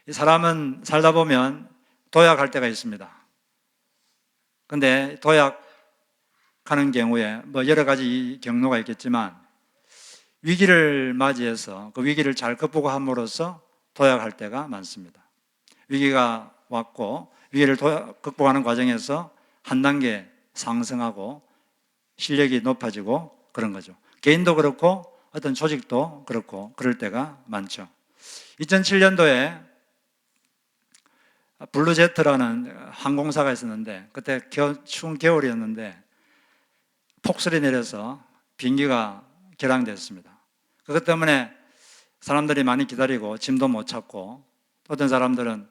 이 사람은 살다 보면 도약할 때가 있습니다. 근데 도약하는 경우에 뭐 여러 가지 경로가 있겠지만 위기를 맞이해서 그 위기를 잘 극복함으로써 도약할 때가 많습니다. 위기가 왔고 위기를 극복하는 과정에서 한 단계 상승하고 실력이 높아지고 그런 거죠. 개인도 그렇고 어떤 조직도 그렇고 그럴 때가 많죠. 2007년도에 블루제트라는 항공사가 있었는데 그때 추운 겨울이었는데 폭설이 내려서 비행기가 결항됐습니다. 그것 때문에 사람들이 많이 기다리고 짐도 못 찾고 어떤 사람들은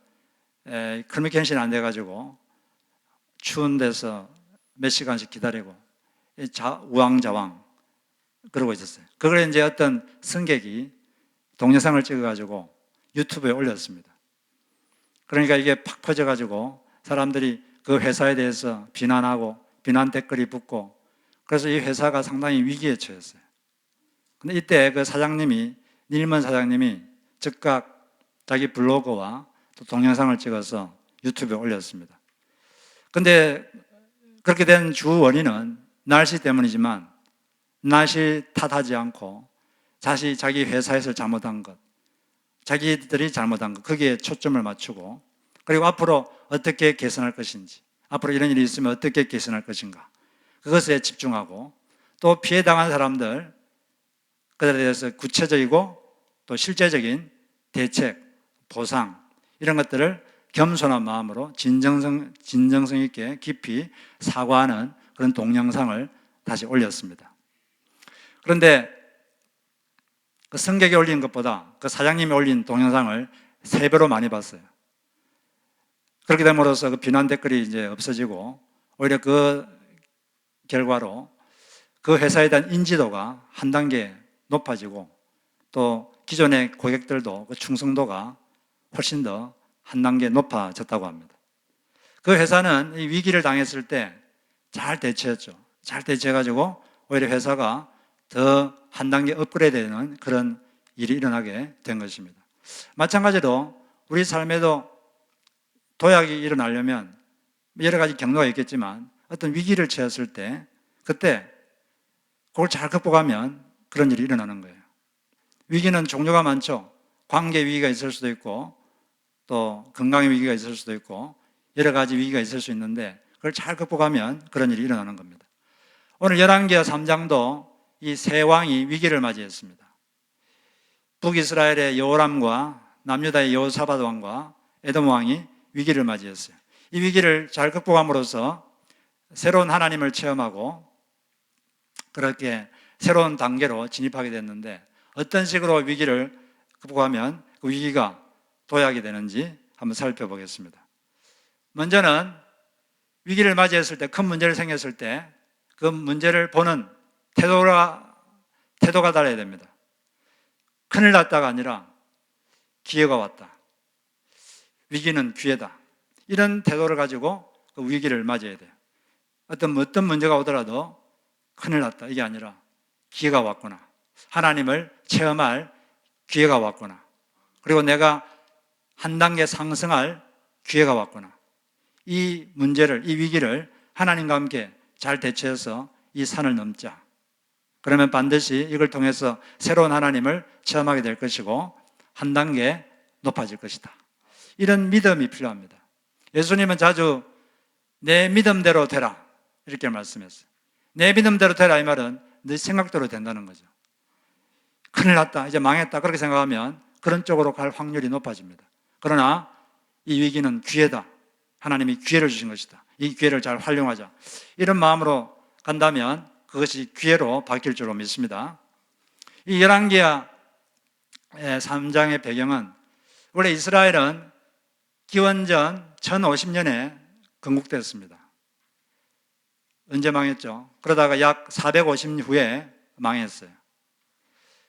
커뮤니케이션이 안 돼가지고 추운 데서 몇 시간씩 기다리고 우왕좌왕 그러고 있었어요. 그걸 이제 어떤 승객이 동영상을 찍어가지고 유튜브에 올렸습니다. 그러니까 이게 팍 퍼져가지고 사람들이 그 회사에 대해서 비난하고 비난 댓글이 붙고 그래서 이 회사가 상당히 위기에 처했어요. 근데 이때 그 사장님이 닐먼 사장님이 즉각 자기 블로그와 또 동영상을 찍어서 유튜브에 올렸습니다. 근데 그렇게 된 주 원인은 날씨 때문이지만 날씨 탓하지 않고 자기 회사에서 잘못한 것, 자기들이 잘못한 것, 거기에 초점을 맞추고 그리고 앞으로 어떻게 개선할 것인지, 앞으로 이런 일이 있으면 어떻게 개선할 것인가 그것에 집중하고 또 피해당한 사람들 그들에 대해서 구체적이고 또 실제적인 대책, 보상 이런 것들을 겸손한 마음으로 진정성 있게 깊이 사과하는 그런 동영상을 다시 올렸습니다. 그런데 그 승객이 올린 것보다 그 사장님이 올린 동영상을 3배로 많이 봤어요. 그렇게 됨으로써 그 비난 댓글이 이제 없어지고 오히려 그 결과로 그 회사에 대한 인지도가 한 단계 높아지고 또 기존의 고객들도 그 충성도가 훨씬 더 한 단계 높아졌다고 합니다. 그 회사는 이 위기를 당했을 때 잘 대처했죠. 잘 대처해가지고 오히려 회사가 더 한 단계 업그레이드되는 그런 일이 일어나게 된 것입니다. 마찬가지로 우리 삶에도 도약이 일어나려면 여러 가지 경로가 있겠지만 어떤 위기를 처했을 때 그때 그걸 잘 극복하면 그런 일이 일어나는 거예요. 위기는 종류가 많죠. 관계 위기가 있을 수도 있고 또 건강의 위기가 있을 수도 있고 여러 가지 위기가 있을 수 있는데 그걸 잘 극복하면 그런 일이 일어나는 겁니다. 오늘 열왕기하 3장도 이 세 왕이 위기를 맞이했습니다. 북이스라엘의 여호람과 남유다의 여호사밧 왕과 에돔 왕이 위기를 맞이했어요. 이 위기를 잘 극복함으로써 새로운 하나님을 체험하고 그렇게 새로운 단계로 진입하게 됐는데 어떤 식으로 위기를 극복하면 그 위기가 도약이 되는지 한번 살펴보겠습니다. 먼저는 위기를 맞이했을 때, 큰 문제를 생겼을 때 그 문제를 보는 태도가 달라야 됩니다. 큰일 났다가 아니라 기회가 왔다. 위기는 기회다. 이런 태도를 가지고 그 위기를 맞이해야 돼요. 어떤 문제가 오더라도 큰일 났다. 이게 아니라 기회가 왔구나. 하나님을 체험할 기회가 왔구나. 그리고 내가 한 단계 상승할 기회가 왔구나. 이 문제를, 이 위기를 하나님과 함께 잘 대처해서 이 산을 넘자. 그러면 반드시 이걸 통해서 새로운 하나님을 체험하게 될 것이고 한 단계 높아질 것이다. 이런 믿음이 필요합니다. 예수님은 자주 내 믿음대로 되라 이렇게 말씀했어요. 내 믿음대로 되라 이 말은 네 생각대로 된다는 거죠. 큰일 났다, 이제 망했다 그렇게 생각하면 그런 쪽으로 갈 확률이 높아집니다. 그러나 이 위기는 기회다. 하나님이 기회를 주신 것이다. 이 기회를 잘 활용하자. 이런 마음으로 간다면 그것이 기회로 바뀔 줄로 믿습니다. 이 열왕기하 3장의 배경은 원래 이스라엘은 기원전 1050년에 건국됐습니다. 언제 망했죠? 그러다가 약 450년 후에 망했어요.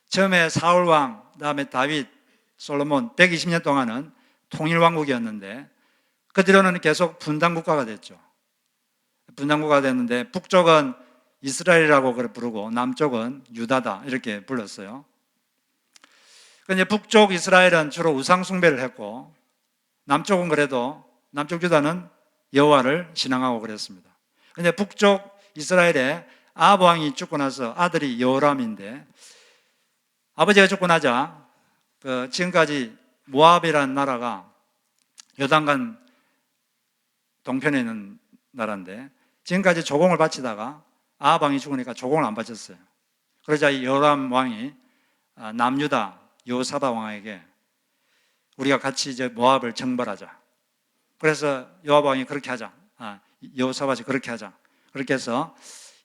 처음에 사울 왕, 그다음에 다윗, 솔로몬 120년 동안은 통일왕국이었는데 그 뒤로는 계속 분단국가가 됐죠. 분단국가가 됐는데 북쪽은 이스라엘이라고 부르고 남쪽은 유다다 이렇게 불렀어요. 근데 북쪽 이스라엘은 주로 우상 숭배를 했고 남쪽은 그래도 남쪽 유다는 여호와를 신앙하고 그랬습니다. 그런데 북쪽 이스라엘에 아합 왕이 죽고 나서 아들이 여호람인데, 아버지가 죽고 나자 지금까지 모압이라는 나라가 요단강 동편에 있는 나라인데, 지금까지 조공을 바치다가 아합 왕이 죽으니까 조공을 안 바쳤어요. 그러자 이 여호람 왕이 남유다 여호사밧 왕에게 우리가 같이 이제 모압을 정벌하자. 그래서 여호람 왕이 그렇게 하자. 여호사밧이 그렇게 하자. 그렇게 해서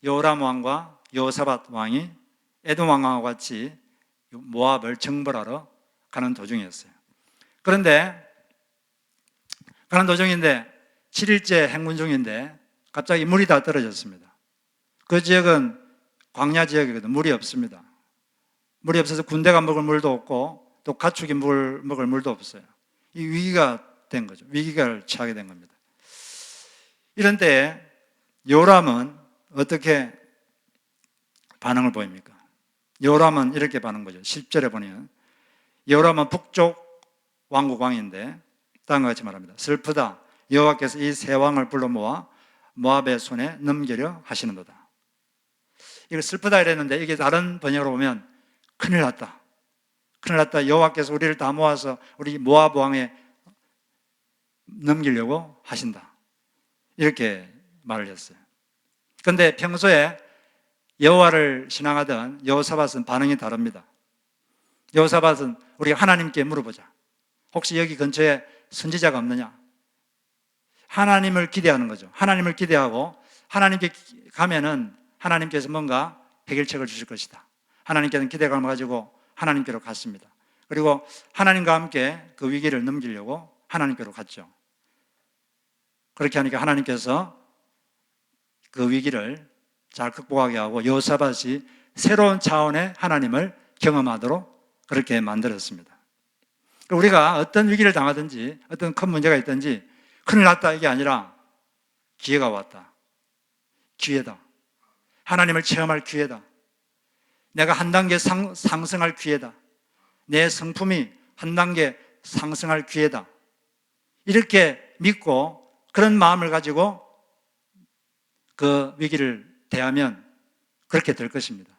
여호람 왕과 여호사밧 왕이 에돔 왕과 같이 모압을 정벌하러 가는 도중이었어요. 그런데 가는 도중인데 7일째 행군 중인데 갑자기 물이 다 떨어졌습니다. 그 지역은 광야 지역이거든요. 물이 없습니다. 물이 없어서 군대가 먹을 물도 없고 또 가축이 먹을 물도 없어요. 이 위기가 된 거죠. 위기를 처하게 된 겁니다. 이런 때에 요람은 어떻게 반응을 보입니까? 요람은 이렇게 반응 보죠. 10절에 보면 요람은 북쪽 왕국 왕인데 다음과 같이 말합니다. 슬프다. 여호와께서 이 세 왕을 불러 모아 모압의 손에 넘기려 하시는도다. 이거 슬프다 이랬는데 이게 다른 번역으로 보면 큰일 났다. 큰일 났다. 여호와께서 우리를 다 모아서 우리 모압 왕에 넘기려고 하신다. 이렇게 말을 했어요. 그런데 평소에 여호와를 신앙하던 여호사밧은 반응이 다릅니다. 여호사밧은 우리가 하나님께 물어보자. 혹시 여기 근처에 선지자가 없느냐? 하나님을 기대하는 거죠. 하나님을 기대하고 하나님께 가면은 하나님께서 뭔가 해결책을 주실 것이다. 하나님께는 기대감을 가지고 하나님께로 갔습니다. 그리고 하나님과 함께 그 위기를 넘기려고 하나님께로 갔죠. 그렇게 하니까 하나님께서 그 위기를 잘 극복하게 하고 여호사밧이 새로운 차원의 하나님을 경험하도록 그렇게 만들었습니다. 우리가 어떤 위기를 당하든지 어떤 큰 문제가 있든지 큰일 났다 이게 아니라 기회가 왔다. 기회다. 하나님을 체험할 기회다. 내가 한 단계 상승할 기회다. 내 성품이 한 단계 상승할 기회다. 이렇게 믿고 그런 마음을 가지고 그 위기를 대하면 그렇게 될 것입니다.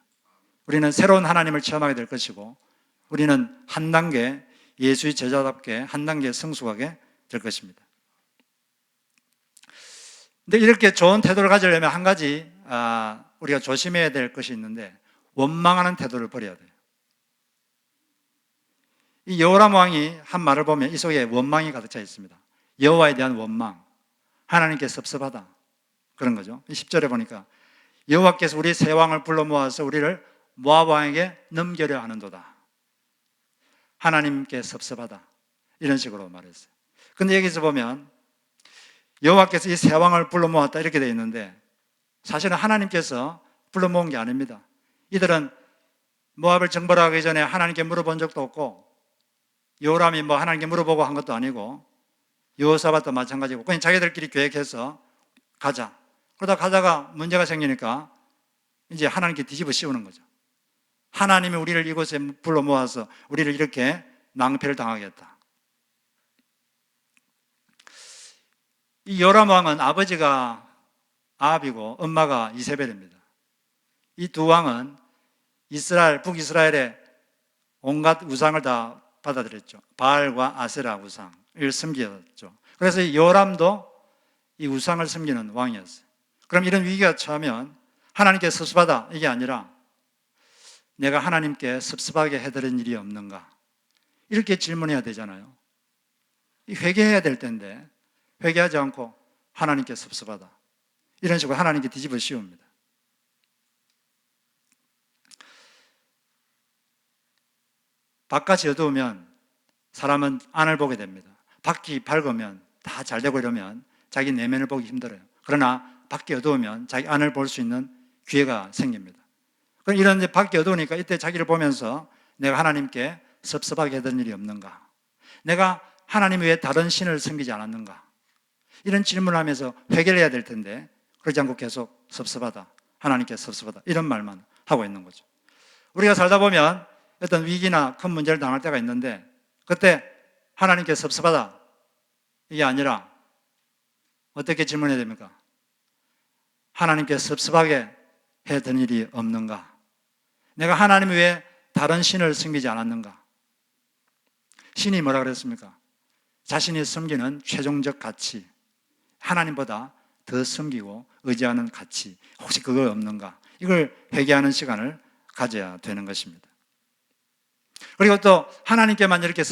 우리는 새로운 하나님을 체험하게 될 것이고 우리는 한 단계 예수의 제자답게 한 단계 성숙하게 될 것입니다. 근데 이렇게 좋은 태도를 가지려면 한 가지 우리가 조심해야 될 것이 있는데 원망하는 태도를 버려야 돼요. 이 여호람 왕이 한 말을 보면 이 속에 원망이 가득 차 있습니다. 여호와에 대한 원망, 하나님께 섭섭하다 그런 거죠. 10절에 보니까 여호와께서 우리 세 왕을 불러 모아서 우리를 모압 왕에게 넘기려 하는도다. 하나님께 섭섭하다 이런 식으로 말했어요. 근데 여기서 보면 여호와께서 이 세 왕을 불러 모았다 이렇게 되어 있는데 사실은 하나님께서 불러 모은 게 아닙니다. 이들은 모압을 정벌하기 전에 하나님께 물어본 적도 없고 여호람이 하나님께 물어보고 한 것도 아니고 여호사밧도 마찬가지고 그냥 자기들끼리 계획해서 가자. 그러다 가다가 문제가 생기니까 이제 하나님께 뒤집어 씌우는 거죠. 하나님이 우리를 이곳에 불러 모아서 우리를 이렇게 낭패를 당하게 했다. 이 요람 왕은 아버지가 아합이고 엄마가 이세벨입니다. 이 두 왕은 북이스라엘의 온갖 우상을 다 받아들였죠. 바알과 아세라 우상을 섬겼죠. 그래서 이 요람도 이 우상을 섬기는 왕이었어요. 그럼 이런 위기가 처하면 하나님께 섭섭하다 이게 아니라 내가 하나님께 섭섭하게 해드린 일이 없는가 이렇게 질문해야 되잖아요. 회개해야 될 텐데 회개하지 않고 하나님께 섭섭하다 이런 식으로 하나님께 뒤집어 씌웁니다. 바깥이 어두우면 사람은 안을 보게 됩니다. 밖이 밝으면 다 잘 되고 이러면 자기 내면을 보기 힘들어요. 그러나 밖이 어두우면 자기 안을 볼 수 있는 기회가 생깁니다. 그럼 이런 밖이 어두우니까 이때 자기를 보면서 내가 하나님께 섭섭하게 했던 일이 없는가? 내가 하나님 외에 다른 신을 섬기지 않았는가? 이런 질문을 하면서 회개를 해야 될 텐데 그러지 않고 계속 섭섭하다, 하나님께 섭섭하다 이런 말만 하고 있는 거죠. 우리가 살다 보면 어떤 위기나 큰 문제를 당할 때가 있는데 그때 하나님께 섭섭하다 이게 아니라 어떻게 질문해야 됩니까? 하나님께 섭섭하게 해둔 일이 없는가? 내가 하나님 외에 다른 신을 섬기지 않았는가? 신이 뭐라 그랬습니까? 자신이 섬기는 최종적 가치, 하나님보다 더 섬기고 의지하는 가치, 혹시 그거 없는가? 이걸 회개하는 시간을 가져야 되는 것입니다. 그리고 또 하나님께만 이렇게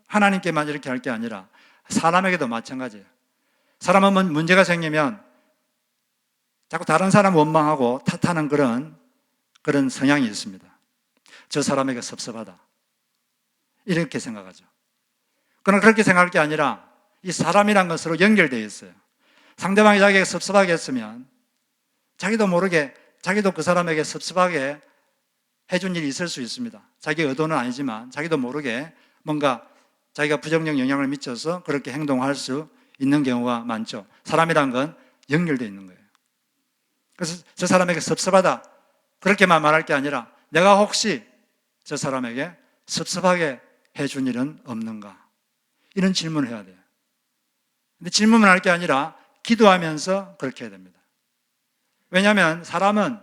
하나님께만 이렇게 할 게 아니라 사람에게도 마찬가지예요. 사람은 문제가 생기면 자꾸 다른 사람 원망하고 탓하는 그런 성향이 있습니다. 저 사람에게 섭섭하다, 이렇게 생각하죠. 그러나 그렇게 생각할 게 아니라 이 사람이란 것으로 연결되어 있어요. 상대방이 자기에게 섭섭하게 했으면 자기도 모르게 자기도 그 사람에게 섭섭하게 해준 일이 있을 수 있습니다. 자기 의도는 아니지만 자기도 모르게 뭔가 자기가 부정적 영향을 미쳐서 그렇게 행동할 수 있는 경우가 많죠. 사람이란 건 연결되어 있는 거예요. 그래서 저 사람에게 섭섭하다, 그렇게만 말할 게 아니라 내가 혹시 저 사람에게 섭섭하게 해준 일은 없는가? 이런 질문을 해야 돼요. 근데 질문을 할 게 아니라 기도하면서 그렇게 해야 됩니다. 왜냐하면 사람은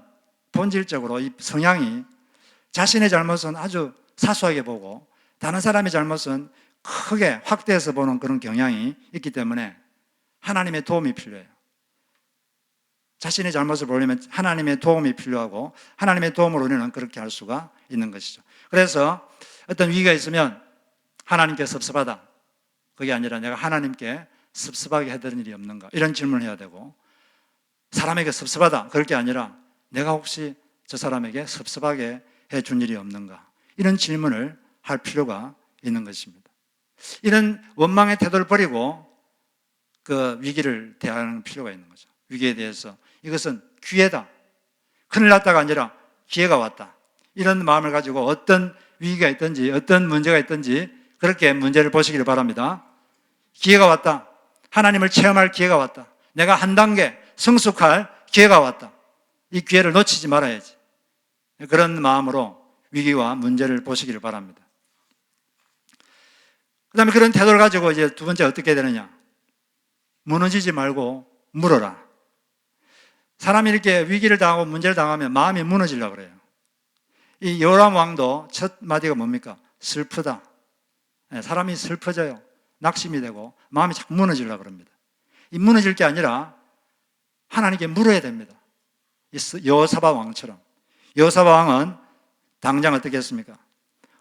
본질적으로 이 성향이 자신의 잘못은 아주 사소하게 보고 다른 사람의 잘못은 크게 확대해서 보는 그런 경향이 있기 때문에 하나님의 도움이 필요해요. 자신의 잘못을 보려면 하나님의 도움이 필요하고 하나님의 도움으로 우리는 그렇게 할 수가 있는 것이죠. 그래서 어떤 위기가 있으면 하나님께 섭섭하다, 그게 아니라 내가 하나님께 섭섭하게 해드린 일이 없는가, 이런 질문을 해야 되고, 사람에게 섭섭하다, 그럴 게 아니라 내가 혹시 저 사람에게 섭섭하게 해준 일이 없는가, 이런 질문을 할 필요가 있는 것입니다. 이런 원망의 태도를 버리고 그 위기를 대하는 필요가 있는 거죠. 위기에 대해서 이것은 기회다, 큰일 났다가 아니라 기회가 왔다, 이런 마음을 가지고 어떤 위기가 있든지 어떤 문제가 있든지 그렇게 문제를 보시기를 바랍니다. 기회가 왔다, 하나님을 체험할 기회가 왔다, 내가 한 단계 성숙할 기회가 왔다, 이 기회를 놓치지 말아야지, 그런 마음으로 위기와 문제를 보시기를 바랍니다. 그 다음에 그런 태도를 가지고 이제 두 번째 어떻게 되느냐, 무너지지 말고 물어라. 사람이 이렇게 위기를 당하고 문제를 당하면 마음이 무너지려고 그래요. 이 요람 왕도 첫 마디가 뭡니까? 슬프다. 사람이 슬퍼져요. 낙심이 되고 마음이 자꾸 무너지려고 그럽니다. 이 무너질 게 아니라 하나님께 물어야 됩니다. 여호사밧 왕처럼. 여호사밧 왕은 당장 어떻게 했습니까?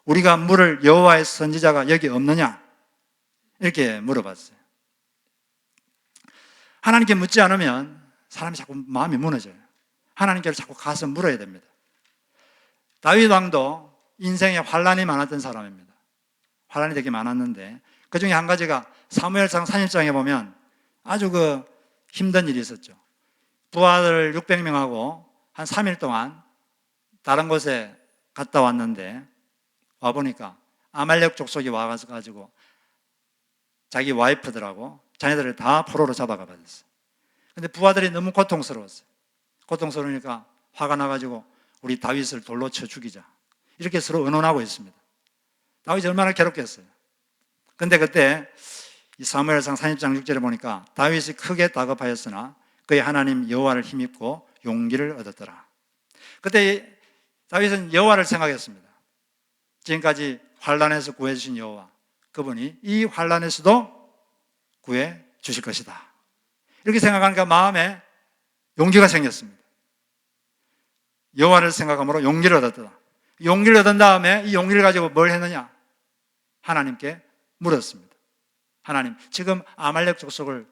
우리가 물을 여호와의 선지자가 여기 없느냐? 이렇게 물어봤어요. 하나님께 묻지 않으면 사람이 자꾸 마음이 무너져요. 하나님께 자꾸 가서 물어야 됩니다. 다윗 왕도 인생에 환란이 많았던 사람입니다. 환란이 되게 많았는데 그 중에 한 가지가 사무엘상 30장에 보면 아주 그 힘든 일이 있었죠. 부하들 600명하고 한 3일 동안 다른 곳에 갔다 왔는데 와보니까 아말렉 족속이 와가지고 자기 와이프들하고 자녀들을 다 포로로 잡아가 버렸어요. 근데 부하들이 너무 고통스러웠어요. 고통스러우니까 화가 나가지고 우리 다윗을 돌로 쳐 죽이자, 이렇게 서로 의논하고 있습니다. 다윗이 얼마나 괴롭겠어요. 근데 그때 이 사무엘상 30장 6절에 보니까 다윗이 크게 다급하였으나 그의 하나님 여호와를 힘입고 용기를 얻었더라. 그때 다윗은 여호와를 생각했습니다. 지금까지 환난에서 구해주신 여호와, 그분이 이 환난에서도 구해 주실 것이다, 이렇게 생각하니까 마음에 용기가 생겼습니다. 여호와를 생각함으로 용기를 얻었다. 용기를 얻은 다음에 이 용기를 가지고 뭘 했느냐? 하나님께 물었습니다. 하나님, 지금 아말렉 족속을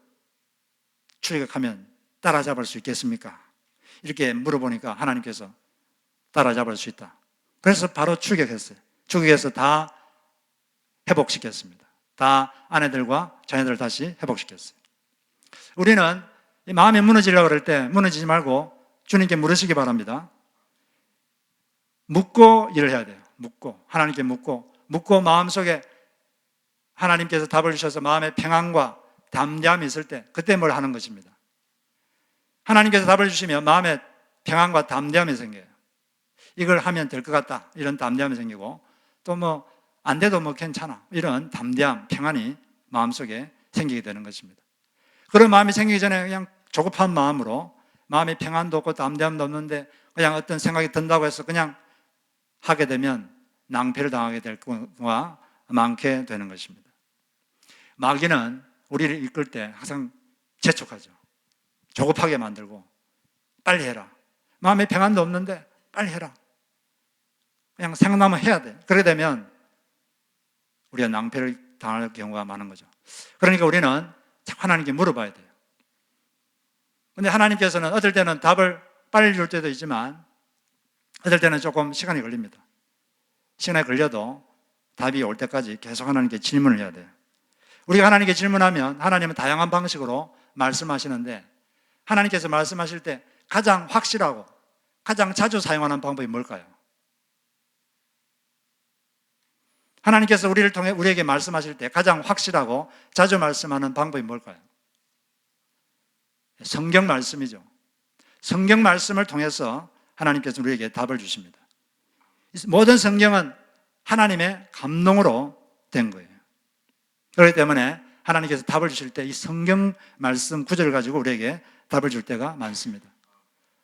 출격하면 따라잡을 수 있겠습니까? 이렇게 물어보니까 하나님께서 따라잡을 수 있다. 그래서 바로 출격했어요. 출격해서 다 회복시켰습니다. 다 아내들과 자녀들을 다시 회복시켰어요. 우리는 이 마음이 무너지려고 그럴 때 무너지지 말고 주님께 물으시기 바랍니다. 묻고 일을 해야 돼요. 하나님께 묻고 마음속에 하나님께서 답을 주셔서 마음의 평안과 담대함이 있을 때 그때 뭘 하는 것입니다. 하나님께서 답을 주시면 마음에 평안과 담대함이 생겨요. 이걸 하면 될 것 같다, 이런 담대함이 생기고, 또 안 돼도 괜찮아, 이런 담대함, 평안이 마음속에 생기게 되는 것입니다. 그런 마음이 생기기 전에 그냥 조급한 마음으로 마음이 평안도 없고 담대함도 없는데 그냥 어떤 생각이 든다고 해서 그냥 하게 되면 낭패를 당하게 될 경우가 많게 되는 것입니다. 마귀는 우리를 이끌 때 항상 재촉하죠. 조급하게 만들고 빨리 해라. 마음에 평안도 없는데 빨리 해라. 그냥 생각나면 해야 돼. 그렇게 되면 우리가 낭패를 당할 경우가 많은 거죠. 그러니까 우리는 자꾸 하나님께 물어봐야 돼요. 근데 하나님께서는 어떨 때는 답을 빨리 줄 때도 있지만 어떨 때는 조금 시간이 걸립니다. 시간이 걸려도 답이 올 때까지 계속 하나님께 질문을 해야 돼요. 우리가 하나님께 질문하면 하나님은 다양한 방식으로 말씀하시는데 하나님께서 말씀하실 때 가장 확실하고 가장 자주 사용하는 방법이 뭘까요? 하나님께서 우리를 통해 우리에게 말씀하실 때 가장 확실하고 자주 말씀하는 방법이 뭘까요? 성경 말씀이죠. 성경 말씀을 통해서 하나님께서 우리에게 답을 주십니다. 모든 성경은 하나님의 감동으로 된 거예요. 그렇기 때문에 하나님께서 답을 주실 때 이 성경 말씀 구절을 가지고 우리에게 답을 줄 때가 많습니다.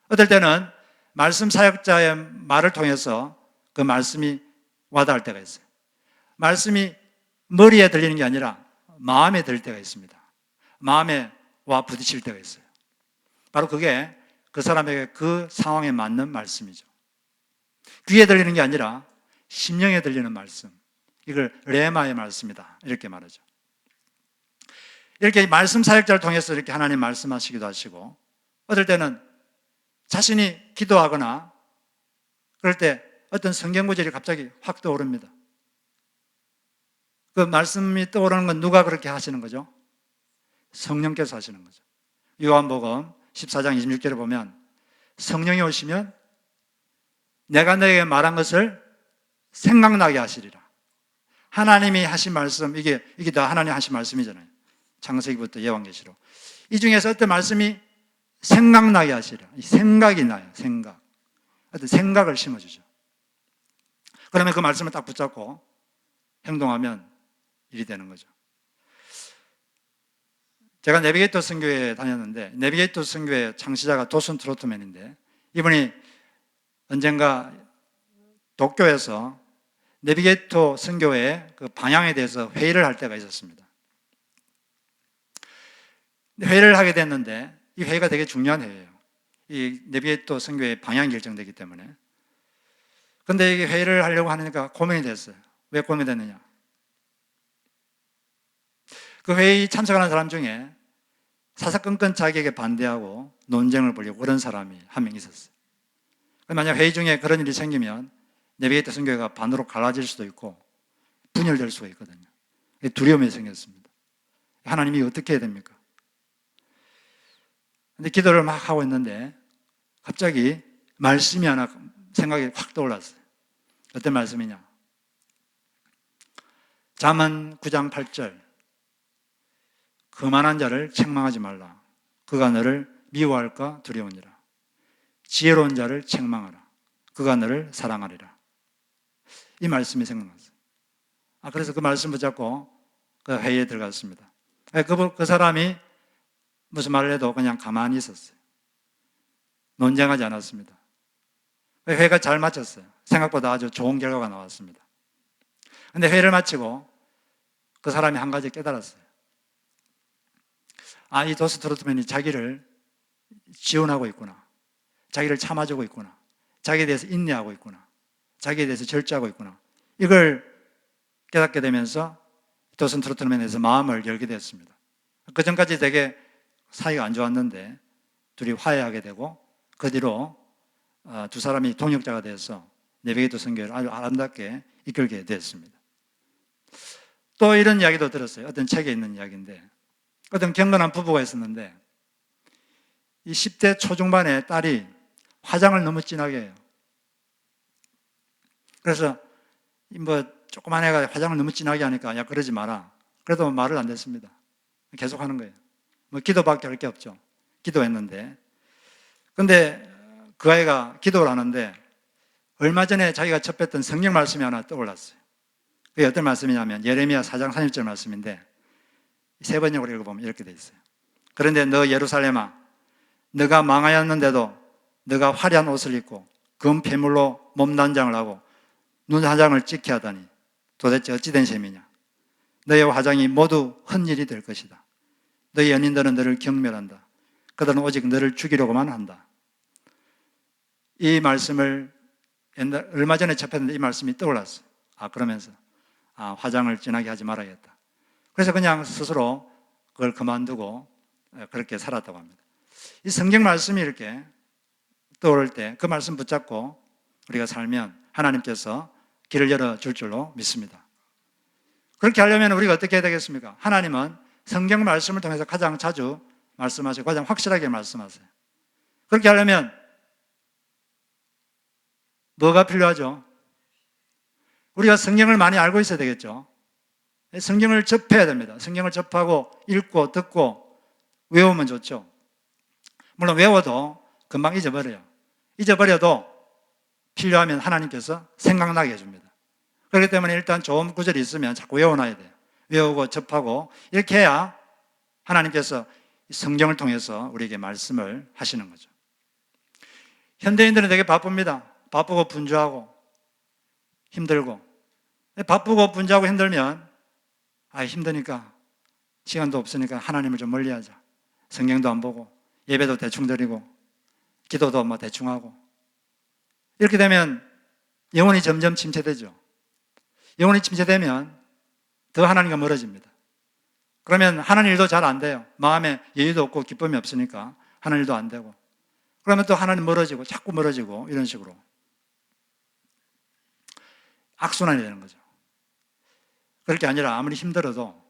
어떨 때는 말씀 사역자의 말을 통해서 그 말씀이 와닿을 때가 있어요. 말씀이 머리에 들리는 게 아니라 마음에 들릴 때가 있습니다. 마음에 와 부딪힐 때가 있어요. 바로 그게 그 사람에게 그 상황에 맞는 말씀이죠. 귀에 들리는 게 아니라 심령에 들리는 말씀. 이걸 레마의 말씀이다. 이렇게 말하죠. 이렇게 말씀 사역자를 통해서 이렇게 하나님 말씀하시기도 하시고 어떨 때는 자신이 기도하거나 그럴 때 어떤 성경 구절이 갑자기 확 떠오릅니다. 그 말씀이 떠오르는 건 누가 그렇게 하시는 거죠? 성령께서 하시는 거죠. 요한복음 14장 26절에 보면 성령이 오시면 내가 너에게 말한 것을 생각나게 하시리라. 하나님이 하신 말씀, 이게 다 하나님 하신 말씀이잖아요. 창세기부터 예언계시로. 이 중에서 어떤 말씀이 생각나게 하시리라. 이 생각이 나요. 생각. 어떤 생각을 심어주죠. 그러면 그 말씀을 딱 붙잡고 행동하면 일이 되는 거죠. 제가 내비게이터 선교회에 다녔는데 내비게이터 선교회 창시자가 도슨 트로트맨인데 이분이 언젠가 도쿄에서 내비게이터 선교회의 그 방향에 대해서 회의를 할 때가 있었습니다. 회의를 하게 됐는데 이 회의가 되게 중요한 회의예요. 이 내비게이터 선교회의 방향이 결정되기 때문에. 그런데 이게 회의를 하려고 하니까 고민이 됐어요. 왜 고민이 됐느냐? 그 회의 참석하는 사람 중에 사사건건 자기에게 반대하고 논쟁을 벌이고 그런 사람이 한 명 있었어요. 만약 회의 중에 그런 일이 생기면 내비게이터 선교회가 반으로 갈라질 수도 있고 분열될 수가 있거든요. 두려움이 생겼습니다. 하나님이 어떻게 해야 됩니까? 근데 기도를 막 하고 있는데 갑자기 말씀이 하나 생각이 확 떠올랐어요. 어떤 말씀이냐? 잠언 9장 8절. 거만한 자를 책망하지 말라. 그가 너를 미워할까 두려우니라. 지혜로운 자를 책망하라. 그가 너를 사랑하리라. 이 말씀이 생각났어요. 그래서 그 말씀 붙잡고 그 회의에 들어갔습니다. 그 사람이 무슨 말을 해도 그냥 가만히 있었어요. 논쟁하지 않았습니다. 회의가 잘 마쳤어요. 생각보다 아주 좋은 결과가 나왔습니다. 그런데 회의를 마치고 그 사람이 한 가지 깨달았어요. 이 도스 트로트맨이 자기를 지원하고 있구나. 자기를 참아주고 있구나. 자기에 대해서 인내하고 있구나. 자기에 대해서 절제하고 있구나. 이걸 깨닫게 되면서 도스 트로트맨에 대해서 마음을 열게 되었습니다. 그 전까지 되게 사이가 안 좋았는데 둘이 화해하게 되고 그 뒤로 두 사람이 동역자가 되어서 내비게이터 선교회를 아주 아름답게 이끌게 되었습니다. 또 이런 이야기도 들었어요. 어떤 책에 있는 이야기인데 어떤 경건한 부부가 있었는데 이 10대 초중반의 딸이 화장을 너무 진하게 해요. 그래서 조그만 애가 화장을 너무 진하게 하니까 야 그러지 마라. 그래도 말을 안 듣습니다. 계속 하는 거예요. 기도밖에 할 게 없죠. 기도했는데 근데 그 아이가 기도를 하는데 얼마 전에 자기가 접했던 성경 말씀이 하나 떠올랐어요. 그게 어떤 말씀이냐면 예레미야 4장 30절 말씀인데 세 번역으로 읽어보면 이렇게 돼 있어요. 그런데 너 예루살렘아, 너가 망하였는데도 너가 화려한 옷을 입고 금 패물로 몸단장을 하고 눈 화장을 찍게 하다니 도대체 어찌된 셈이냐. 너의 화장이 모두 헛일이 될 것이다. 너의 연인들은 너를 경멸한다. 그들은 오직 너를 죽이려고만 한다. 이 말씀을 얼마 전에 접했는데 이 말씀이 떠올랐어요. 그러면서 화장을 진하게 하지 말아야겠다. 그래서 그냥 스스로 그걸 그만두고 그렇게 살았다고 합니다. 이 성경 말씀이 이렇게 떠오를 때 그 말씀 붙잡고 우리가 살면 하나님께서 길을 열어줄 줄로 믿습니다. 그렇게 하려면 우리가 어떻게 해야 되겠습니까? 하나님은 성경 말씀을 통해서 가장 자주 말씀하시고 가장 확실하게 말씀하세요. 그렇게 하려면 뭐가 필요하죠? 우리가 성경을 많이 알고 있어야 되겠죠. 성경을 접해야 됩니다. 성경을 접하고 읽고 듣고 외우면 좋죠. 물론 외워도 금방 잊어버려요. 잊어버려도 필요하면 하나님께서 생각나게 해줍니다. 그렇기 때문에 일단 좋은 구절이 있으면 자꾸 외워놔야 돼요. 외우고 접하고 이렇게 해야 하나님께서 성경을 통해서 우리에게 말씀을 하시는 거죠. 현대인들은 되게 바쁩니다. 바쁘고 분주하고 힘들고. 바쁘고 분주하고 힘들면 힘드니까 시간도 없으니까 하나님을 좀 멀리하자. 성경도 안 보고 예배도 대충 드리고 기도도 대충 하고 이렇게 되면 영혼이 점점 침체되죠. 영혼이 침체되면 더 하나님과 멀어집니다. 그러면 하는 일도 잘 안 돼요. 마음에 여유도 없고 기쁨이 없으니까 하는 일도 안 되고 그러면 또 하나님 멀어지고 자꾸 멀어지고 이런 식으로 악순환이 되는 거죠. 그럴 게 아니라 아무리 힘들어도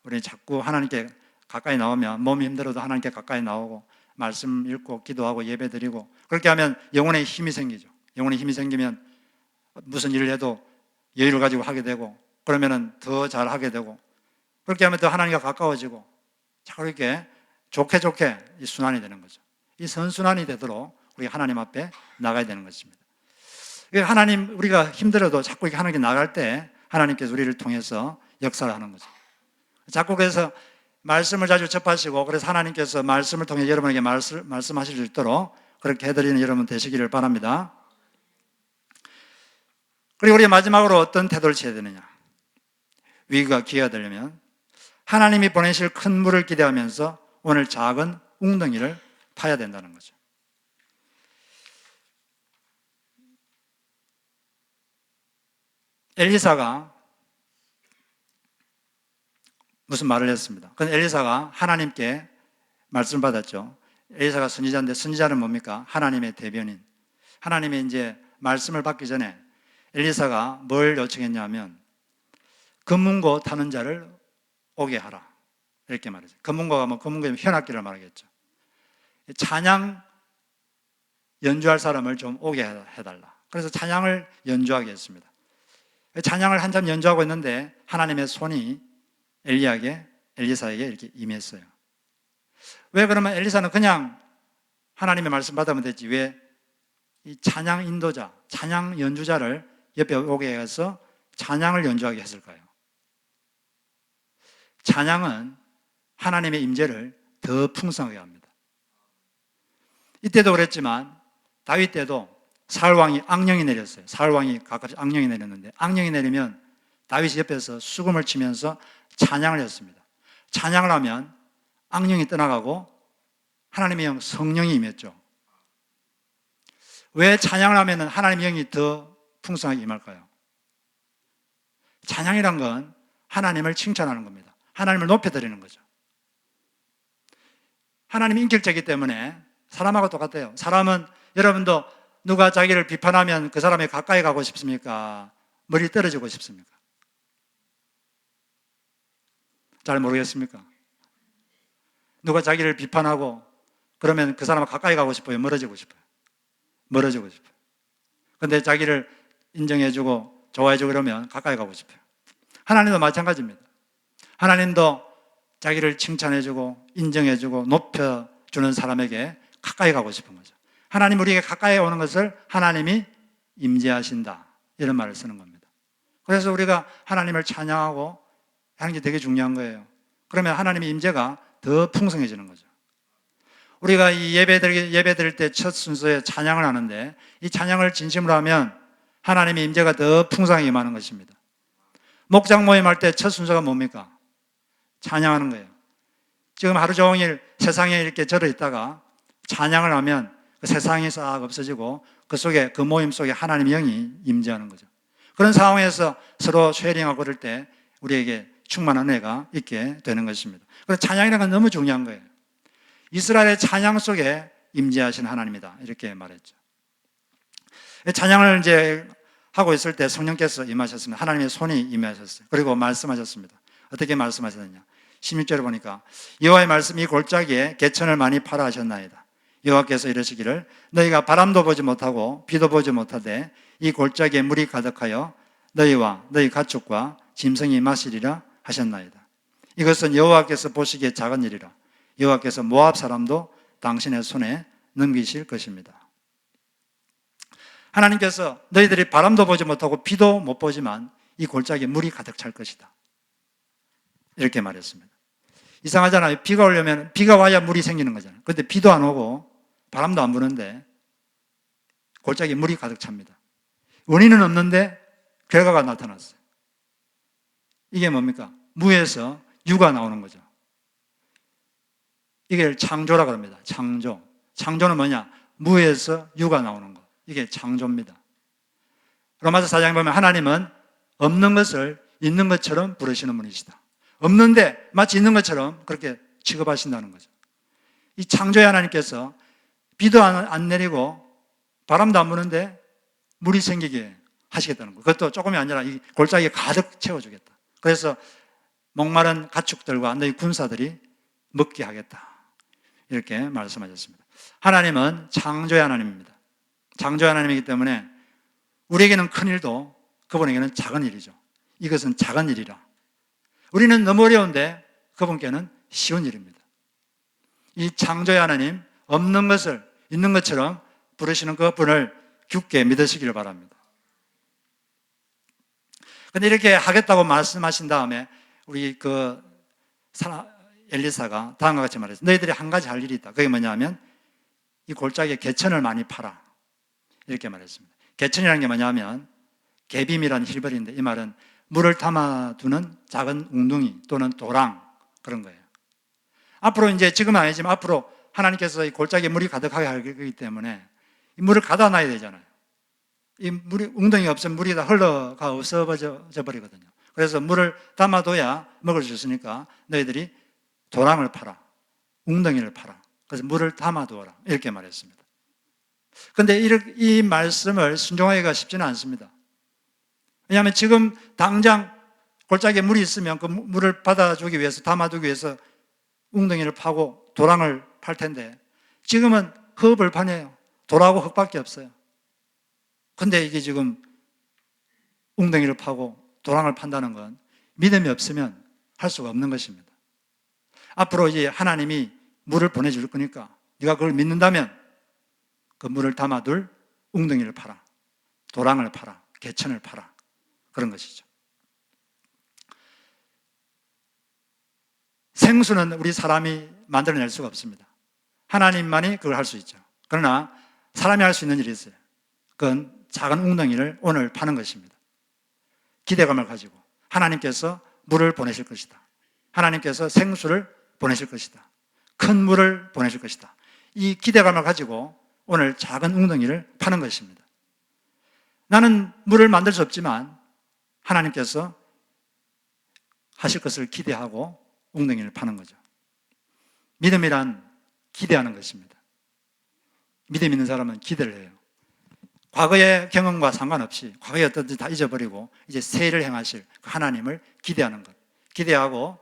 우리 자꾸 하나님께 가까이 나오면 몸이 힘들어도 하나님께 가까이 나오고 말씀 읽고 기도하고 예배 드리고 그렇게 하면 영혼의 힘이 생기죠. 영혼의 힘이 생기면 무슨 일을 해도 여유를 가지고 하게 되고 그러면 더 잘하게 되고 그렇게 하면 더 하나님과 가까워지고 자꾸 이렇게 좋게 이 순환이 되는 거죠. 이 선순환이 되도록 우리가 하나님 앞에 나가야 되는 것입니다. 하나님, 우리가 힘들어도 자꾸 이렇게 하나님께 나갈 때 하나님께서 우리를 통해서 역사를 하는 거죠. 자꾸 그래서 말씀을 자주 접하시고 그래서 하나님께서 말씀을 통해 여러분에게 말씀하실 수 있도록 그렇게 해드리는 여러분 되시기를 바랍니다. 그리고 우리 마지막으로 어떤 태도를 취해야 되느냐. 위기가 기회가 되려면 하나님이 보내실 큰 물을 기대하면서 오늘 작은 웅덩이를 파야 된다는 거죠. 엘리사가 무슨 말을 했습니다. 그건 엘리사가 하나님께 말씀을 받았죠. 엘리사가 선지자인데 선지자는 뭡니까? 하나님의 대변인. 하나님의 이제 말씀을 받기 전에 엘리사가 뭘 요청했냐면 금문고 타는 자를 오게 하라. 이렇게 말했죠. 금문고가 금문고면 현악기를 말하겠죠. 찬양 연주할 사람을 좀 오게 해달라. 그래서 찬양을 연주하게 했습니다. 찬양을 한참 연주하고 있는데 하나님의 손이 엘리사에게 이렇게 임했어요. 왜 그러면 엘리사는 그냥 하나님의 말씀 받으면 되지 왜 이 찬양 인도자, 찬양 연주자를 옆에 오게 해서 찬양을 연주하게 했을까요? 찬양은 하나님의 임재를 더 풍성하게 합니다. 이때도 그랬지만 다윗 때도 사울왕이 악령이 내렸어요. 사울왕이 가끔씩 악령이 내렸는데 악령이 내리면 다윗이 옆에서 수금을 치면서 찬양을 했습니다. 찬양을 하면 악령이 떠나가고 하나님의 영 성령이 임했죠. 왜 찬양을 하면 하나님의 영이 더 풍성하게 임할까요? 찬양이란 건 하나님을 칭찬하는 겁니다. 하나님을 높여드리는 거죠. 하나님이 인격자이기 때문에 사람하고 똑같아요. 사람은 여러분도 누가 자기를 비판하면 그 사람에 가까이 가고 싶습니까? 멀리 떨어지고 싶습니까? 잘 모르겠습니까? 누가 자기를 비판하고 그러면 그 사람과 가까이 가고 싶어요? 멀어지고 싶어요? 멀어지고 싶어요. 근데 자기를 인정해주고 좋아해주고 그러면 가까이 가고 싶어요. 하나님도 마찬가지입니다. 하나님도 자기를 칭찬해주고 인정해주고 높여주는 사람에게 가까이 가고 싶은 거죠. 하나님 우리에게 가까이 오는 것을 하나님이 임재하신다 이런 말을 쓰는 겁니다. 그래서 우리가 하나님을 찬양하고 하는 게 되게 중요한 거예요. 그러면 하나님의 임재가 더 풍성해지는 거죠. 우리가 이 예배 드릴 때 첫 순서에 찬양을 하는데 이 찬양을 진심으로 하면 하나님의 임재가 더 풍성하게 임하는 것입니다. 목장 모임할 때 첫 순서가 뭡니까? 찬양하는 거예요. 지금 하루 종일 세상에 이렇게 절어 있다가 찬양을 하면 그 세상이 싹 없어지고 그 속에, 그 모임 속에 하나님의 영이 임재하는 거죠. 그런 상황에서 서로 쉐어링하고 그럴 때 우리에게 충만한 은혜가 있게 되는 것입니다. 그래서 찬양이라는 건 너무 중요한 거예요. 이스라엘의 찬양 속에 임재하신 하나님이다, 이렇게 말했죠. 찬양을 이제 하고 있을 때 성령께서 임하셨습니다. 하나님의 손이 임하셨어요. 그리고 말씀하셨습니다. 어떻게 말씀하셨느냐? 16절에 보니까 여호와의 말씀이 골짜기에 개천을 많이 파라 하셨나이다. 여호와께서 이르시기를 너희가 바람도 보지 못하고 비도 보지 못하되 이 골짜기에 물이 가득하여 너희와 너희 가축과 짐승이 마시리라 하셨나이다. 이것은 여호와께서 보시기에 작은 일이라. 여호와께서 모압 사람도 당신의 손에 넘기실 것입니다. 하나님께서 너희들이 바람도 보지 못하고 비도 못 보지만 이 골짜기에 물이 가득 찰 것이다, 이렇게 말했습니다. 이상하잖아요. 비가 오려면 비가 와야 물이 생기는 거잖아요. 그런데 비도 안 오고 바람도 안 부는데 골짜기에 물이 가득 찹니다. 원인은 없는데 결과가 나타났어요. 이게 뭡니까? 무에서 유가 나오는 거죠. 이게 창조라고 합니다. 창조. 창조는 뭐냐? 무에서 유가 나오는 거. 이게 창조입니다. 로마서 4장에 보면 하나님은 없는 것을 있는 것처럼 부르시는 분이시다. 없는데 마치 있는 것처럼 그렇게 취급하신다는 거죠. 이 창조의 하나님께서 비도 안 내리고 바람도 안 부는데 물이 생기게 하시겠다는 거예요. 그것도 조금이 아니라 이 골짜기에 가득 채워주겠다. 그래서 목마른 가축들과 너희 군사들이 먹게 하겠다, 이렇게 말씀하셨습니다. 하나님은 창조의 하나님입니다. 창조의 하나님이기 때문에 우리에게는 큰 일도 그분에게는 작은 일이죠. 이것은 작은 일이라. 우리는 너무 어려운데 그분께는 쉬운 일입니다. 이 창조의 하나님, 없는 것을 있는 것처럼 부르시는 그분을 굳게 믿으시기를 바랍니다. 근데 이렇게 하겠다고 말씀하신 다음에 우리 엘리사가 다음과 같이 말했어요. 너희들이 한 가지 할 일이 있다. 그게 뭐냐면 이 골짜기에 개천을 많이 팔아, 이렇게 말했습니다. 개천이라는 게 뭐냐면 개빔이라는 힐벌인데 이 말은 물을 담아두는 작은 웅둥이 또는 도랑, 그런 거예요. 앞으로 이제 지금은 아니지만 앞으로 하나님께서 이 골짜기에 물이 가득하게 하기 때문에 이 물을 가둬 놔야 되잖아요. 이 물이, 웅덩이가 없으면 물이 다 흘러가 없어져 버리거든요. 그래서 물을 담아둬야 먹을 수 있으니까 너희들이 도랑을 팔아, 웅덩이를 팔아. 그래서 물을 담아두어라, 이렇게 말했습니다. 그런데 이 말씀을 순종하기가 쉽지는 않습니다. 왜냐하면 지금 당장 골짜기에 물이 있으면 그 물을 받아주기 위해서, 담아두기 위해서 웅덩이를 파고 도랑을 팔 텐데 지금은 흙을 파네요. 돌하고 흙밖에 없어요. 근데 이게 지금 웅덩이를 파고 도랑을 판다는 건 믿음이 없으면 할 수가 없는 것입니다. 앞으로 이제 하나님이 물을 보내줄 거니까 네가 그걸 믿는다면 그 물을 담아둘 웅덩이를 팔아, 도랑을 팔아, 개천을 팔아, 그런 것이죠. 생수는 우리 사람이 만들어낼 수가 없습니다. 하나님만이 그걸 할 수 있죠. 그러나 사람이 할 수 있는 일이 있어요. 그건 작은 웅덩이를 오늘 파는 것입니다. 기대감을 가지고 하나님께서 물을 보내실 것이다. 하나님께서 생수를 보내실 것이다. 큰 물을 보내실 것이다. 이 기대감을 가지고 오늘 작은 웅덩이를 파는 것입니다. 나는 물을 만들 수 없지만 하나님께서 하실 것을 기대하고 웅덩이를 파는 거죠. 믿음이란 기대하는 것입니다. 믿음 있는 사람은 기대를 해요. 과거의 경험과 상관없이 과거에 어떤지 다 잊어버리고 이제 새 일을 행하실 그 하나님을 기대하는 것, 기대하고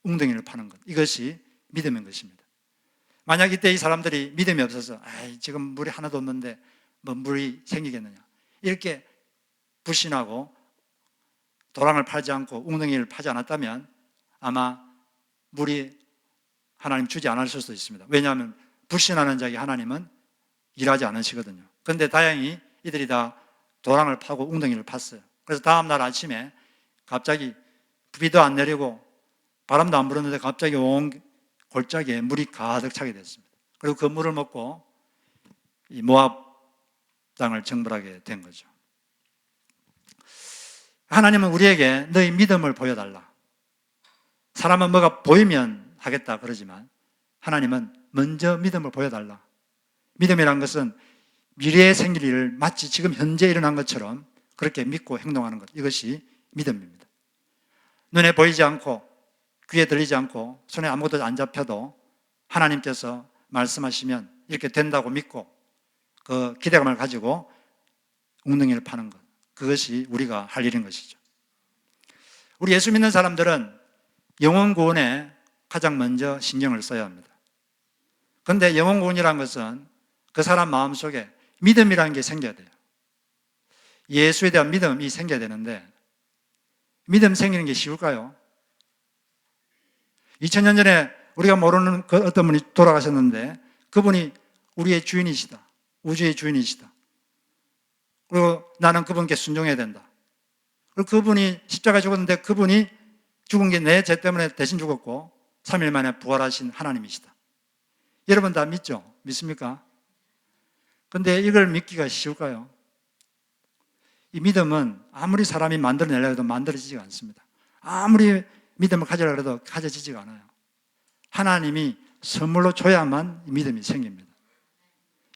웅덩이를 파는 것, 이것이 믿음인 것입니다. 만약 이때 이 사람들이 믿음이 없어서 지금 물이 하나도 없는데 뭐 물이 생기겠느냐, 이렇게 불신하고 도랑을 팔지 않고 웅덩이를 파지 않았다면 아마 물이 하나님 주지 않으실 수도 있습니다. 왜냐하면 불신하는 자에게 하나님은 일하지 않으시거든요. 그런데 다행히 이들이 다 도랑을 파고 웅덩이를 팠어요. 그래서 다음 날 아침에 갑자기 비도 안 내리고 바람도 안 불었는데 갑자기 온 골짜기에 물이 가득 차게 됐습니다. 그리고 그 물을 먹고 이 모압 땅을 정벌하게 된 거죠. 하나님은 우리에게 너희 믿음을 보여달라. 사람은 뭐가 보이면 하겠다 그러지만 하나님은 먼저 믿음을 보여달라. 믿음이란 것은 미래에 생길 일을 마치 지금 현재 일어난 것처럼 그렇게 믿고 행동하는 것, 이것이 믿음입니다. 눈에 보이지 않고 귀에 들리지 않고 손에 아무것도 안 잡혀도 하나님께서 말씀하시면 이렇게 된다고 믿고 그 기대감을 가지고 웅덩이를 파는 것, 그것이 우리가 할 일인 것이죠. 우리 예수 믿는 사람들은 영혼 구원에 가장 먼저 신경을 써야 합니다. 그런데 영혼 구원이라는 것은 그 사람 마음속에 믿음이라는 게 생겨야 돼요. 예수에 대한 믿음이 생겨야 되는데 믿음 생기는 게 쉬울까요? 2000년 전에 우리가 모르는 그 어떤 분이 돌아가셨는데 그분이 우리의 주인이시다. 우주의 주인이시다. 그리고 나는 그분께 순종해야 된다. 그리고 그분이 십자가에 죽었는데 그분이 죽은 게 내 죄 때문에 대신 죽었고 3일 만에 부활하신 하나님이시다. 여러분 다 믿죠? 믿습니까? 근데 이걸 믿기가 쉬울까요? 이 믿음은 아무리 사람이 만들어내려고 해도 만들어지지가 않습니다. 아무리 믿음을 가지려고 해도 가져지지가 않아요. 하나님이 선물로 줘야만 믿음이 생깁니다.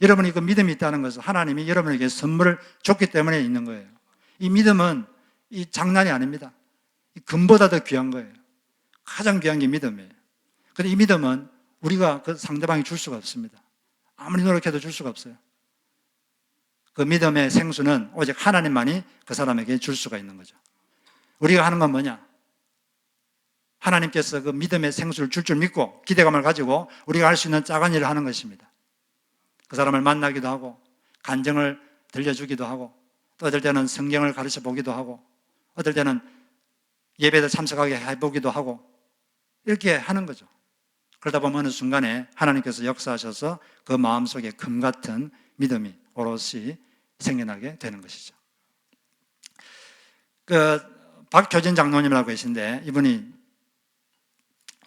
여러분이 그 믿음이 있다는 것은 하나님이 여러분에게 선물을 줬기 때문에 있는 거예요. 이 믿음은 이 장난이 아닙니다. 이 금보다 더 귀한 거예요. 가장 귀한 게 믿음이에요. 그런데 이 믿음은 우리가 그 상대방이 줄 수가 없습니다. 아무리 노력해도 줄 수가 없어요. 그 믿음의 생수는 오직 하나님만이 그 사람에게 줄 수가 있는 거죠. 우리가 하는 건 뭐냐? 하나님께서 그 믿음의 생수를 줄 믿고 기대감을 가지고 우리가 할 수 있는 작은 일을 하는 것입니다. 그 사람을 만나기도 하고 간증을 들려주기도 하고 또 어떨 때는 성경을 가르쳐 보기도 하고 어떨 때는 예배에 참석하게 해보기도 하고 이렇게 하는 거죠. 그러다 보면 어느 순간에 하나님께서 역사하셔서 그 마음속에 금 같은 믿음이 오롯이 생겨나게 되는 것이죠. 그 박효진 장로님이라고 계신데 이분이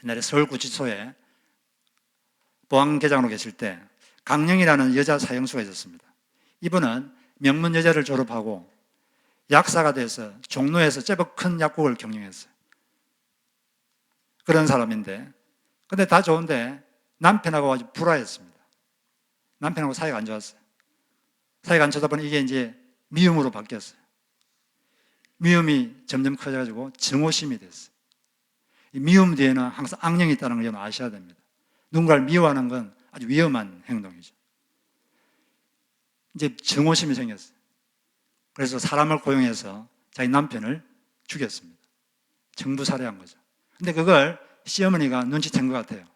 옛날에 서울구치소에 보안계장으로 계실 때 강령이라는 여자 사형수가 있었습니다. 이분은 명문여자를 졸업하고 약사가 돼서 종로에서 제법 큰 약국을 경영했어요. 그런 사람인데 근데 다 좋은데 남편하고 아주 불화했습니다. 남편하고 사이가 안 좋았어요. 사이가 안 좋다 보니 이게 이제 미움으로 바뀌었어요. 미움이 점점 커져가지고 증오심이 됐어요. 이 미움 뒤에는 항상 악령이 있다는 걸 여러분 아셔야 됩니다. 누군가를 미워하는 건 아주 위험한 행동이죠. 이제 증오심이 생겼어요. 그래서 사람을 고용해서 자기 남편을 죽였습니다. 정부살해한 거죠. 근데 그걸 시어머니가 눈치챈 것 같아요.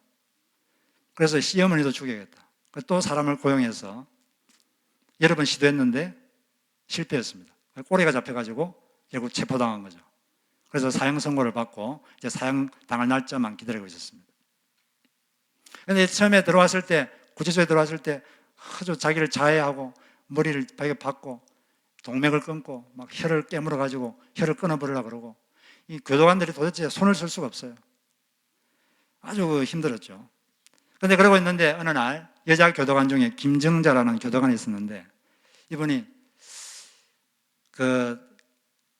그래서 시어머니도 죽여야겠다. 또 사람을 고용해서 여러 번 시도했는데 실패했습니다. 꼬리가 잡혀가지고 결국 체포당한 거죠. 그래서 사형 선고를 받고 이제 사형 당할 날짜만 기다리고 있었습니다. 그런데 처음에 들어왔을 때 구치소에 들어왔을 때 아주 자기를 자해하고 머리를 벽에 박고 동맥을 끊고 막 혀를 깨물어 가지고 혀를 끊어버리려고 그러고 이 교도관들이 도대체 손을 쓸 수가 없어요. 아주 힘들었죠. 그런데 그러고 있는데 어느 날 여자 교도관 중에 김정자라는 교도관이 있었는데 이분이 그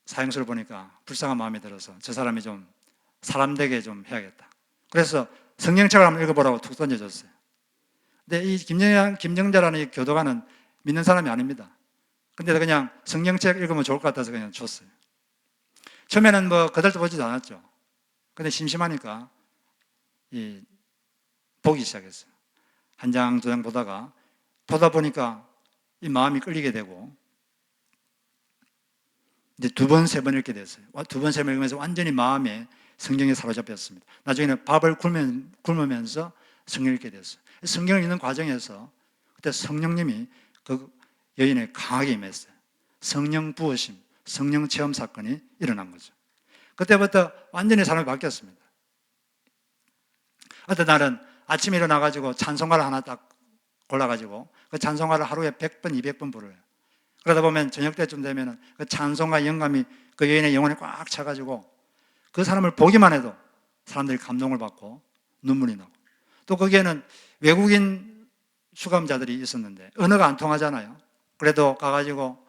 사형수를 보니까 불쌍한 마음이 들어서 저 사람이 좀 사람 되게 좀 해야겠다. 그래서 성경책을 한번 읽어보라고 툭 던져줬어요. 근데 이 김정자라는 이 교도관은 믿는 사람이 아닙니다. 근데 그냥 성경책 읽으면 좋을 것 같아서 그냥 줬어요. 처음에는 뭐 거들떠 보지도 않았죠. 근데 심심하니까 보기 시작했어요. 한 장, 두 장 보다 보니까 이 마음이 끌리게 되고 이제 두 번, 세 번 읽게 됐어요. 두 번, 세 번 읽으면서 완전히 마음에 성경에 사로잡혔습니다. 나중에는 밥을 굶으면서 성경을 읽게 됐어요. 성경을 읽는 과정에서 그때 성령님이 그 여인에 강하게 임했어요. 성령 부으심, 성령 체험 사건이 일어난 거죠. 그때부터 완전히 사람이 바뀌었습니다. 어떤 날은 아침에 일어나가지고 찬송가를 하나 딱 골라가지고 그 찬송가를 하루에 100번, 200번 부르요. 그러다 보면 저녁 때쯤 되면 그 찬송가 영감이 그 여인의 영혼에 꽉 차가지고 그 사람을 보기만 해도 사람들이 감동을 받고 눈물이 나고, 또 거기에는 외국인 수감자들이 있었는데 언어가 안 통하잖아요. 그래도 가가지고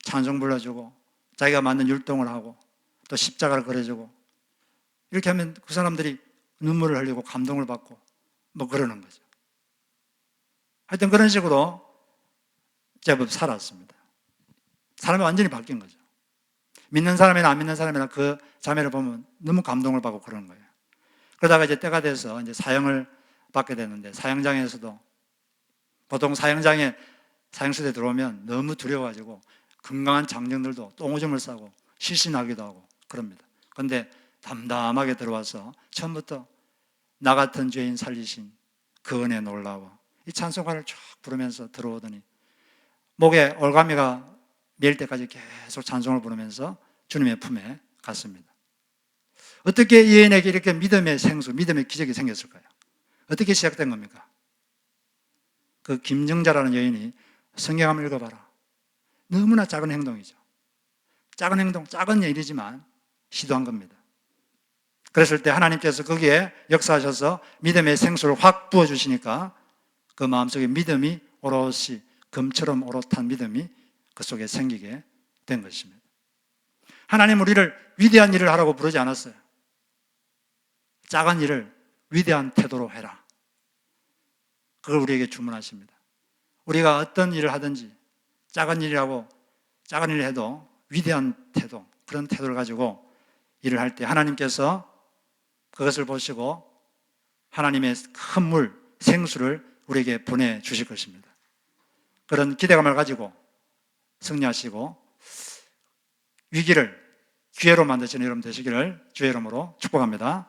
찬송 불러주고 자기가 만든 율동을 하고 또 십자가를 그려주고, 이렇게 하면 그 사람들이 눈물을 흘리고 감동을 받고 뭐 그러는 거죠. 하여튼 그런 식으로 제법 살았습니다. 사람이 완전히 바뀐 거죠. 믿는 사람이나 안 믿는 사람이나 그 자매를 보면 너무 감동을 받고 그러는 거예요. 그러다가 이제 때가 돼서 이제 사형을 받게 됐는데, 사형장에서도 보통 사형실에 들어오면 너무 두려워가지고 건강한 장정들도 똥오줌을 싸고 실신하기도 하고 그럽니다. 그런데 담담하게 들어와서 처음부터 나 같은 죄인 살리신 그 은혜 놀라워, 이 찬송가를 쭉 부르면서 들어오더니 목에 올가미가 메일 때까지 계속 찬송을 부르면서 주님의 품에 갔습니다. 어떻게 이 여인에게 이렇게 믿음의 생수, 믿음의 기적이 생겼을까요? 어떻게 시작된 겁니까? 그 김정자라는 여인이 성경 한번 읽어봐라. 너무나 작은 행동이죠. 작은 행동, 작은 일이지만 시도한 겁니다. 그랬을 때 하나님께서 거기에 역사하셔서 믿음의 생수를 확 부어주시니까 그 마음속에 믿음이 오롯이, 금처럼 오롯한 믿음이 그 속에 생기게 된 것입니다. 하나님 우리를 위대한 일을 하라고 부르지 않았어요. 작은 일을 위대한 태도로 해라, 그걸 우리에게 주문하십니다. 우리가 어떤 일을 하든지 작은 일이라고, 작은 일을 해도 위대한 태도, 그런 태도를 가지고 일을 할 때 하나님께서 그것을 보시고 하나님의 큰 물, 생수를 우리에게 보내주실 것입니다. 그런 기대감을 가지고 승리하시고 위기를 기회로 만드시는 여러분 되시기를 주의 이름으로 축복합니다.